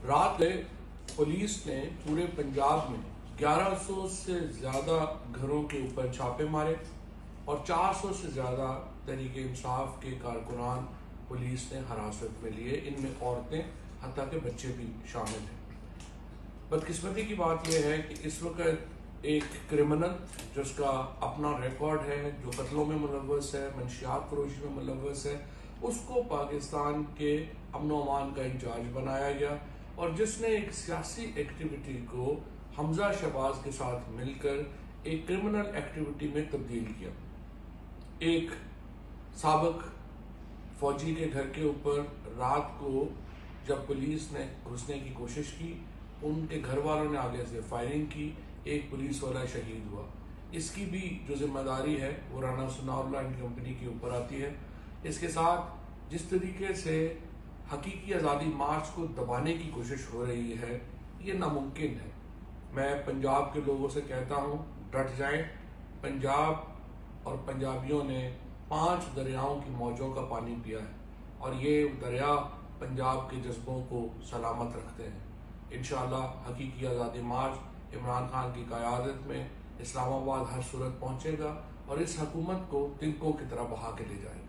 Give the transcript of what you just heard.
رات میں پولیس نے پورے پنجاب میں 1100 سے زیادہ گھروں کے اوپر چھاپے مارے اور 400 سے زیادہ تحریک انصاف کے کارکنان پولیس نے حراست میں لیے، ان میں عورتیں حتیٰ کہ بچے بھی شامل ہیں۔ بدقسمتی کی بات یہ ہے کہ اس وقت ایک کرمنل جس کا اپنا ریکارڈ ہے، جو قتلوں میں ملوث ہے، منشیات فروشی میں ملوث ہے، اس کو پاکستان کے امن و امان کا انچارج بنایا گیا اور جس نے ایک سیاسی ایکٹیویٹی کو حمزہ شہباز کے ساتھ مل کر ایک کرمنل ایکٹیویٹی میں تبدیل کیا۔ ایک سابق فوجی کے گھر کے اوپر رات کو جب پولیس نے گھسنے کی کوشش کی، ان کے گھر والوں نے آگے سے فائرنگ کی، ایک پولیس والا شہید ہوا۔ اس کی بھی جو ذمہ داری ہے وہ رانا ثناءاللہ اینڈ کمپنی کے اوپر آتی ہے۔ اس کے ساتھ جس طریقے سے حقیقی آزادی مارچ کو دبانے کی کوشش ہو رہی ہے، یہ ناممکن ہے۔ میں پنجاب کے لوگوں سے کہتا ہوں، ڈٹ جائیں۔ پنجاب اور پنجابیوں نے 5 دریاؤں کی موجوں کا پانی پیا ہے اور یہ دریا پنجاب کے جذبوں کو سلامت رکھتے ہیں۔ انشاءاللہ حقیقی آزادی مارچ عمران خان کی قیادت میں اسلام آباد ہر صورت پہنچے گا اور اس حکومت کو تنکوں کی طرح بہا کے لے جائے گا۔